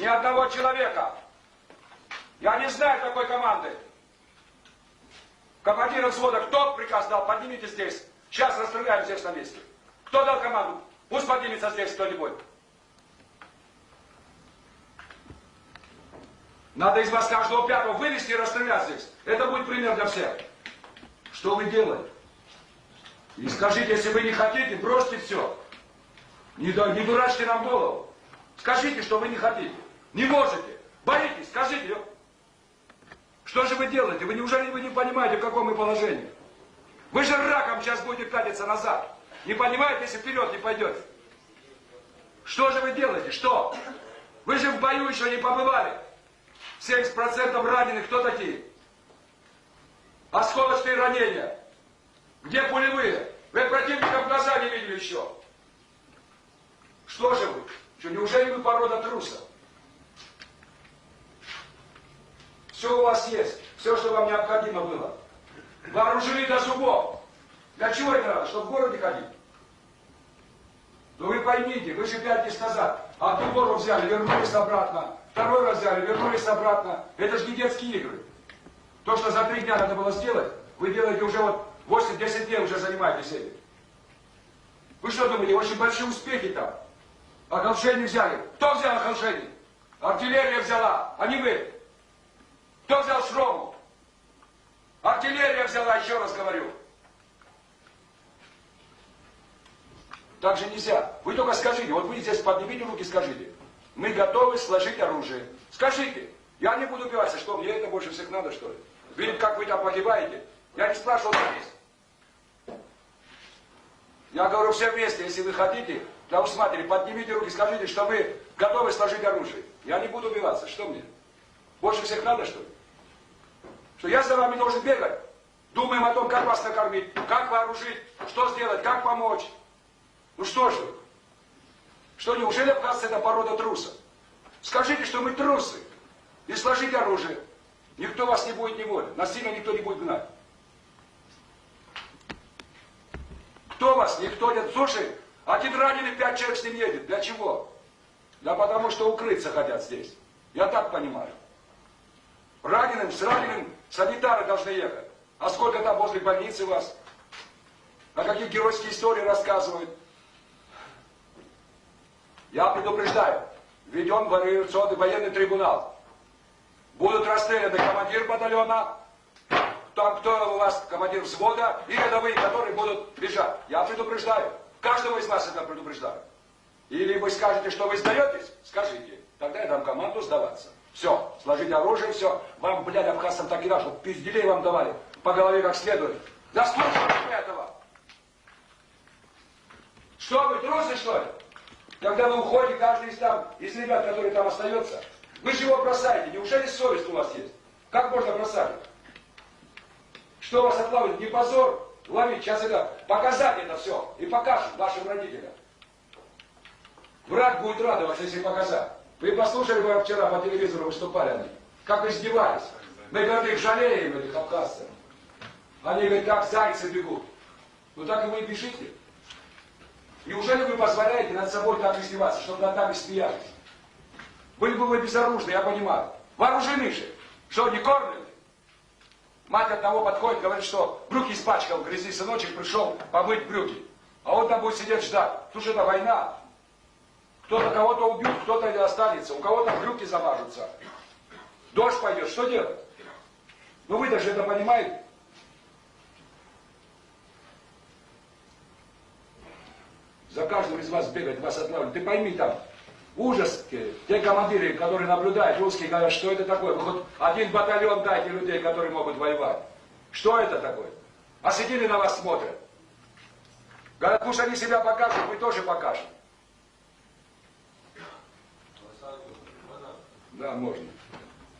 Ни одного человека. Я не знаю такой команды. Командир взвода, кто приказ дал? Поднимите здесь. Сейчас расстреляем здесь на месте. Кто дал команду? Пусть поднимется здесь кто-нибудь. Надо из вас каждого пятого вывести и расстрелять здесь. Это будет пример для всех. Что вы делаете? И скажите, если вы не хотите, бросьте все. Не дурачьте нам голову. Скажите, что вы не хотите. Не можете. Боитесь, скажите. Что же вы делаете? Неужели вы не понимаете, в каком мы положении? Вы же раком сейчас будете катиться назад. Не понимаете, если вперед не пойдете? Что же вы делаете? Что? Вы же в бою еще не побывали. 70% раненых кто такие? Осколочные ранения. Где пулевые? Вы противника в глаза не видели еще. Что же вы? Что, неужели вы порода трусов? Все у вас есть. Все, что вам необходимо было. Вооружены до зубов. Для чего это надо? Чтобы в городе ходить? Но вы поймите, вы же 5 лет назад одну гору взяли, вернулись обратно. Второй раз взяли, вернулись обратно. Это же не детские игры. То, что за 3 дня надо было сделать, вы делаете уже вот 8-10 лет уже занимаетесь этим. Вы что думаете, очень большие успехи там? Оглашение взяли. Кто взял оглашение? Артиллерия взяла, а не вы. Кто взял Шрому? Артиллерия взяла, еще раз говорю. Так же нельзя. Вы только скажите, вот вы здесь поднимите руки, скажите. Мы готовы сложить оружие. Скажите. Я не буду убиваться, что мне это больше всех надо, что ли? Видите, как вы там погибаете? Я не спрашивал здесь. Я говорю все вместе, если вы хотите, для усмотрели, поднимите руки, скажите, что вы готовы сложить оружие. Я не буду убиваться, что мне? Больше всех надо, что ли? Что я за вами должен бегать? Думаем о том, как вас накормить, как вооружить, что сделать, как помочь. Ну что же? Что, неужели абхазцы это порода трусов? Скажите, что мы трусы. И сложите оружие. Никто вас не будет неволить. Насильно никто не будет гнать. Кто вас? Никто нет. Слушай, один раненый, 5 человек с ним едет. Для чего? Да потому что укрыться хотят здесь. Я так понимаю. Раненым, с раненым санитары должны ехать. А сколько там возле больницы вас? А какие геройские истории рассказывают? Я предупреждаю. Введен революционный военный трибунал. Будут расстреляны командир батальона, кто у вас командир взвода и рядовые, которые будут бежать. Я предупреждаю. Каждого из вас это предупреждаю. Или вы скажете, что вы сдаетесь, скажите. Тогда я дам команду сдаваться. Все, сложите оружие, все. Вам, блядь, абхазцам так и дашь, чтобы пизделей вам давали по голове как следует. Заслуживаете этого. Что вы, трусы, что ли? Когда вы уходите, каждый из ребят, который там остается, вы же его бросаете. Неужели совесть у вас есть? Как можно бросать? Что вас отлавливает? Не позор? Ловить. Сейчас это показать это все. И покажут вашим родителям. Враг будет радоваться, если показать. Вы послушали, вы вчера по телевизору выступали они. Как издевались. Мы, говорят, их жалеем, этих абхазцев. Они, говорят, как зайцы бегут. Ну так и вы бежите. Неужели вы позволяете над собой так издеваться, чтобы над нами смеялись? Были бы вы безоружны, я понимаю. Вооружены же. Что, не кормлены? Мать одного подходит, говорит, что брюки испачкал в грязи, сыночек пришел помыть брюки. А он там будет сидеть ждать. Слушай, это война. Кто-то кого-то убьет, кто-то останется, у кого-то брюки замажутся. Дождь пойдет, что делать? Ну вы даже это понимаете? За каждым из вас бегать, вас отлавливать. Ты пойми там, ужас, те командиры, которые наблюдают, русские говорят, что это такое? Вы хоть один батальон дайте людей, которые могут воевать. Что это такое? А сидели на вас смотрят. Говорят, пусть они себя покажут, мы тоже покажем. Да, можно.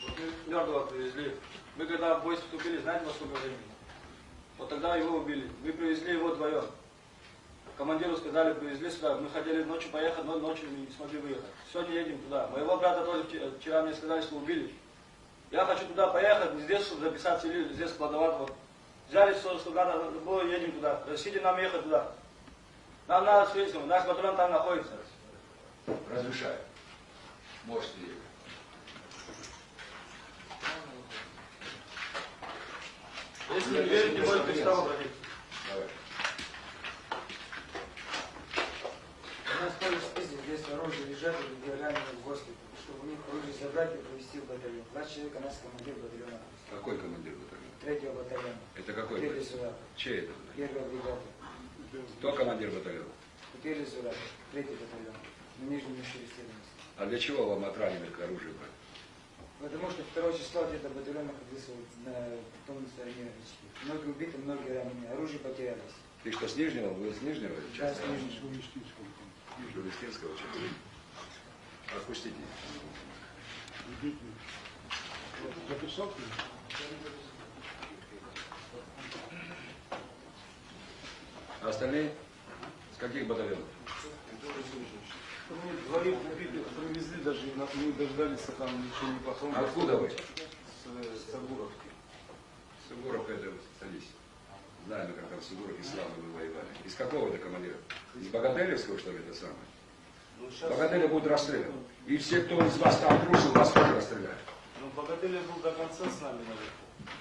Вот Мёрдова привезли. Мы когда в бой вступили, знаете, во сколько времени? Вот тогда его убили. Мы привезли его вдвоем. Командиру сказали, привезли сюда. Мы хотели ночью поехать, но ночью не смогли выехать. Сегодня едем туда. Моего брата тоже вчера мне сказали, что убили. Я хочу туда поехать, не здесь, чтобы записаться, или здесь складовать. Вот. Взяли все, что надо было, едем туда. Разрешите нам ехать туда. Нам надо встретиться, наш батальон там находится. Разрешаю. Можете ехать. Если не верите, можете встать обратиться. Давай. У нас тоже список, здесь оружие лежат, где ранены в госпитале. Чтобы у них оружие забрать и провести в батальон. 20 человек, у нас командир батальона. Какой командир батальона? 3-го батальона. Это какой Купили батальон? сюда. Чей это батальон? Первая бригада. Кто командир батальона? Купили сюда. 3-й батальон. На Нижнем Шерестиновске. А для чего вам от раненых оружие брать? Потому что 2 числа где-то батальон находился на том стороне речки. Многие убиты, многие ранены. Оружие потерялось. Ты что, с Нижнего? Вы с Нижнего Да, часто? с Нижнего. Жулестинского часто. Отпустите. Записал? А остальные? С каких батальонов? Мне дворик убили, привезли, даже не дождались, а там ничего не похоронено. Откуда вы? С Огуровки. Сугуровка это столица. Знаем, как там в Сугуровке славно вы воевали. Из какого это командира? Из Богатыревского, что ли, это самое? Богатыря будут расстреляны. И все, кто из вас там трусил, вас тоже расстреляют. Ну, Богатырь был до конца с нами, наверное.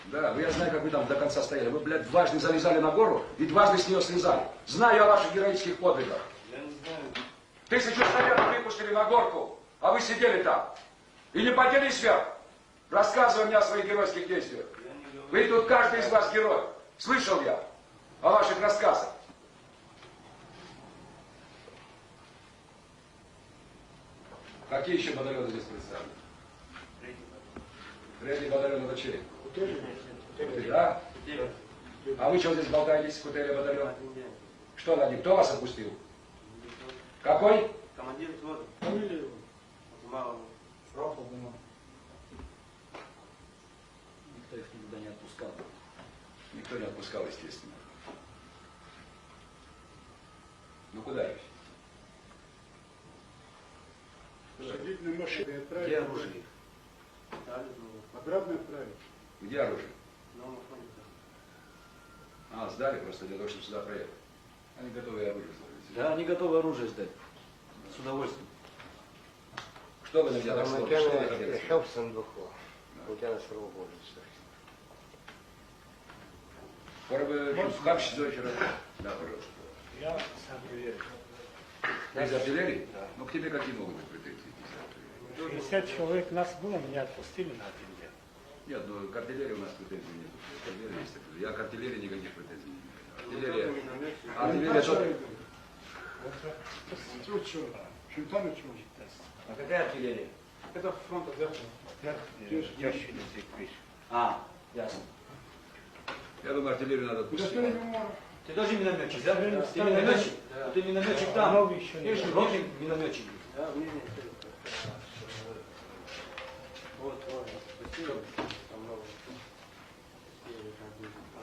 Да, я знаю, как вы там до конца стояли. Вы, блядь, дважды залезали на гору и дважды с нее слезали. Знаю о ваших героических подвигах. Я не знаю. 1000 снарядов выпустили на горку, а вы сидели там. И не поделись вверх, рассказывая мне о своих геройских действиях. Вы тут каждый из вас герой. Слышал я о ваших рассказах. Какие еще батальоны здесь представлены? 3-й батальон это чей? Да? А вы что здесь болтаетесь, Кутеля батальон? Что на них? Кто вас отпустил? Какой? Командир взвода. Фамилия его? Мало. Рохов думал. Никто их никуда не отпускал. Никто не отпускал, естественно. Ну куда их? Посадить на машину и отправить. Где оружие? Обратно отправить. Где оружие? А, сдали просто для того, чтобы сюда проехать. Они готовы оружие сложить. Да, они готовы оружие сдать. С удовольствием. Что вы на меня так смотрите? Что вы хотели? Help Сандуху. Лукьяна Шарву Как дочера? Да, пожалуйста. Я с артиллерией. Ты из артиллерии? Ну, к тебе какие могут быть претензии? из артиллерии? 60 человек нас было, меня отпустили на артиллерию. Нет, ну к артиллерии у нас претензий нет. К артиллерии есть такое. Я к артиллерии никаких претензий не имею. Артиллерия тоже. Тут что? Шультаны чего? А какая артиллерия? Это фронт отдохнул. А, ясно. Я думаю, артиллерию надо отпустить. Ты тоже минометчик, да? Ты минометчик? Ты минометчик там. Видишь, ротный минометчик.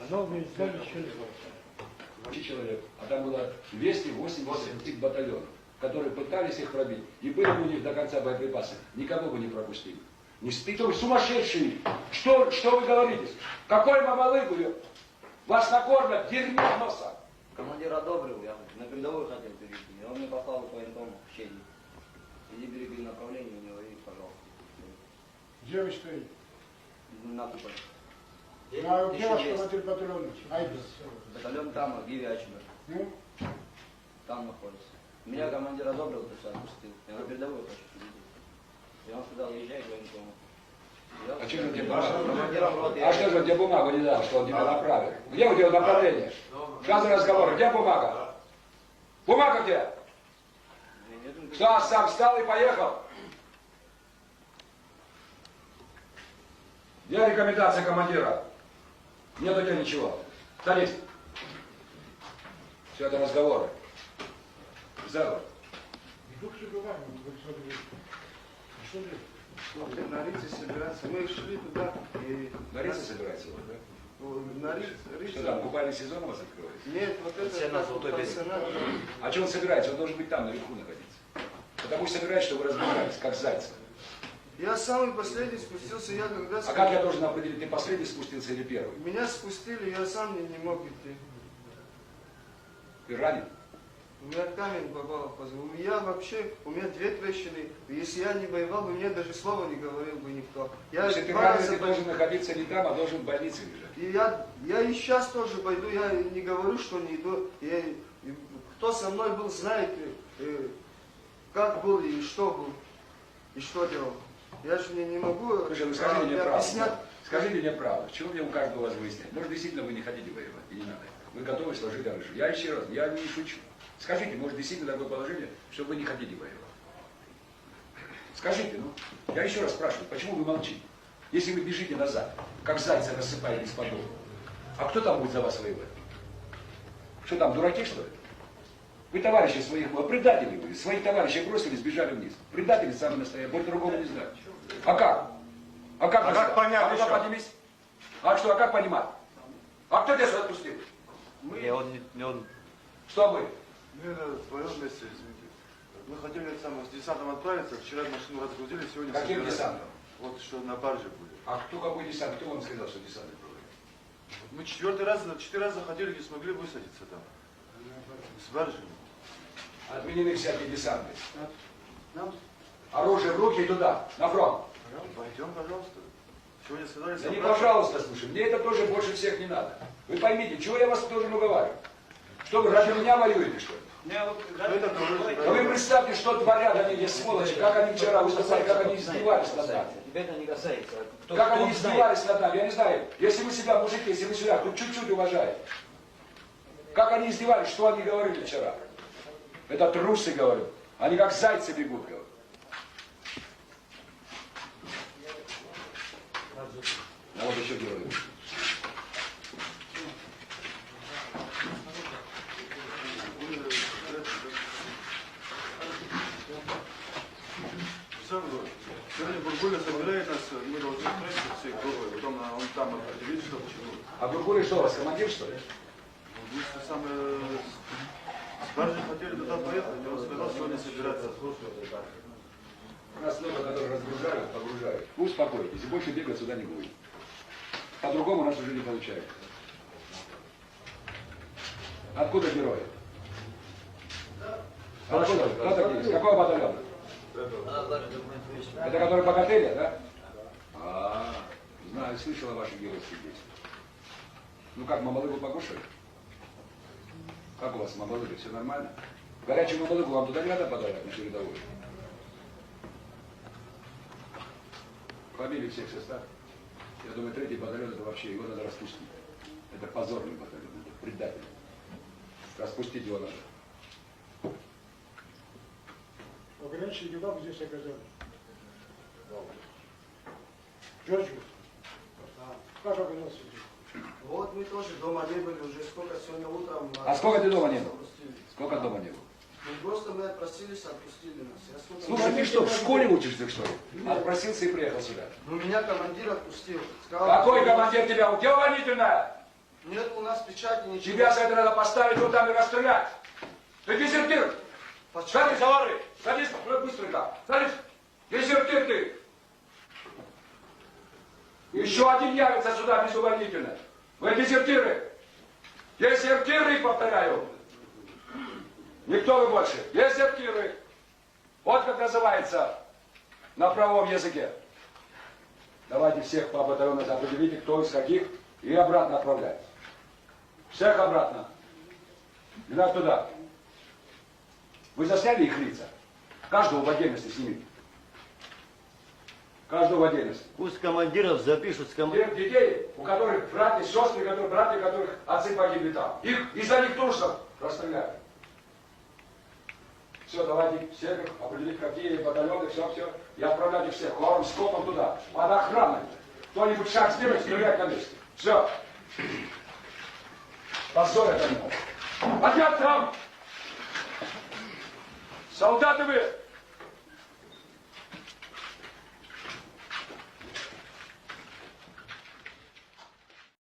А новые издали еще не 10 человек, а там было 280 батальонов, которые пытались их пробить, и были у них до конца боеприпасы. Никого бы не пропустили. Не стыдно, вы сумасшедшие! Что вы говорите? Какой мамалыгу? Вас накормят дерьмом носа! Командир одобрил, я на передовую хотел перейти. Он мне послал по военкому в Чехии. Иди береги направление у него и, пожалуйста. Где вы стоите? На куполе. А где ваш 1200. командир батальона? Айбис. Батальон там, Гиви Ачмер. Ну? Там находится. Меня командир одобрил, то есть отпустил. Я на передовую хочу перейти. И он сказал, езжай к военкому. А что же тебе бумагу? Командиром роты. А что же тебе бумагу не дал, что он тебя направил? Где у тебя направление? Что за разговор? Где бумага? Бумага где? Что, сам встал и поехал? Где рекомендация командира? Нет у тебя ничего. Садись. Все это разговоры. Зал. Иду к Шиговану, что ли? На Рице собираться. Мы шли туда и... На Рице собирается, да? На Рице. Что там, купальный сезон у вас открывается? Нет, вот Все это на Золотой берег. А что он собирается? Он должен быть там, наверху находиться. Потому что собирается, чтобы вы разбежались, как зайцы. Я самый последний спустился, я когда... А как я должен определить, ты последний спустился или первый? Меня спустили, я сам не мог идти. Ты ранен? У меня камень попал в позвонок. У меня 2 трещины. Если я не воевал, бы мне даже слова не говорил бы никто. Я Если ты 2 ранен, раза ты должен находиться не там, а должен в больнице лежать. И я и сейчас тоже пойду, я не говорю, что не иду. Кто со мной был, знает, как был и что был, и что делал. Я же не могу Слушай, ну скажи мне объяснять. правду. Скажите мне правду. Чего мне у каждого вас выяснять? Может, действительно вы не хотите воевать, и не надо. Вы готовы сложить оружие. Я еще раз, я не шучу. Скажите, может, действительно такое положение, что вы не хотите воевать? Скажите, ну. Я еще раз спрашиваю, почему вы молчите? Если вы бежите назад, как зайцы рассыпаетесь по дому, а кто там будет за вас воевать? Что там, дураки, что ли? Вы товарищей своих, предатели вы, своих товарищей бросили, сбежали вниз. Предатели самые настоящие, больше другого не знаю. А как? А как понять А ну-ка еще? поднимись. А что, а как понимать? А кто тебя сюда отпустил? Он Что мы? Мы на своем месте, извините. Мы хотели с десантом отправиться, вчера машину разгрузили, сегодня Каким собираем. десантом? Вот что на барже будет. А кто какой десант? Кто вам сказал, что десант отправляет? Мы 4 раза ходили, не смогли высадиться там. С баржей. Отменены всякие десанты. Оружие в руки и туда, на фронт. Пойдем, пожалуйста. Сегодня сказали, Да не собраться. пожалуйста, слушай, мне это тоже больше всех не надо. Вы поймите, чего я вас должен уговаривать? Что вы ради меня воюете, что ли? Это тоже. Да вы представьте, что творят они, эти сволочи, как они вчера выступали, как они издевались над нами. Тебя это не касается. Как они издевались над нами, я не знаю. Если вы себя, мужики, если вы себя хоть чуть-чуть уважаете. Как они издевались, что они говорили вчера? Это трусы, говорю. Они как зайцы бегут, говорю. А вот еще говорю. Сегодня Бургуля собирает нас, мы должны встретиться всей группой, потом он там определит, что почему. А Бургули что, у вас командир, что ли? Мы с баржей хотели туда поехать, и он сказал сегодня собираться. У нас много, которые разгружают, погружают. Вы успокойтесь, и больше бегать сюда не будет. По-другому у нас уже не получается. Откуда герои? Откуда? Кто такие? С какого батальона? Это который богатыря, да? Знаю, слышал о ваших геройских действиях. Ну как, мамалыгу покушали? Как у вас мамалыга? Все нормально? Горячую мамалыгу вам туда не надо подавать, на передовую? Фамилии всех состав. Я думаю, 3-й батальон, это вообще, его надо распустить. Это позорный батальон, это предатель. Распустить его надо. Пограничники как здесь оказались? Джорджи, как оказался здесь? Вот мы тоже дома не были уже сколько сегодня утром. А сколько ты дома не был? Отпустили. Сколько дома не был? Ну, просто мы отпросились, отпустили нас. Я сколько- Слушай, ты что, в школе учишься, что ли? Отпросился и приехал сюда. Ну, меня командир отпустил. Сказал, Какой что- командир тебя? Уговорительная! Нет у нас печати, ничего. Тебя за это надо поставить вот там и расстрелять. Ты дезертир! Почему? Садись, говори! Садись, быстренько! Садись! Дезертир ты! Еще один явится сюда без увольнительной. Вы дезертиры! Дезертиры, повторяю! Никто вы больше. Дезертиры! Вот как называется на правовом языке. Давайте всех по батальону определите, кто из каких, и обратно отправлять. Всех обратно. Не надо туда. Вы засняли их лица? Каждого в отдельности снимите. Каждого в отдельности. Пусть командиров запишут с Тех детей, у которых братья, сестры, братья, которых отцы погибли там. Их из-за них трусов расстреляли. Все, давайте всех определить, какие батальоны, все. И отправлять их всех хором, скопом туда. Под охраной. Кто-нибудь шаг сделает, стрелять на месте. Все. Позор это не надо. Поднять там! Солдаты вы!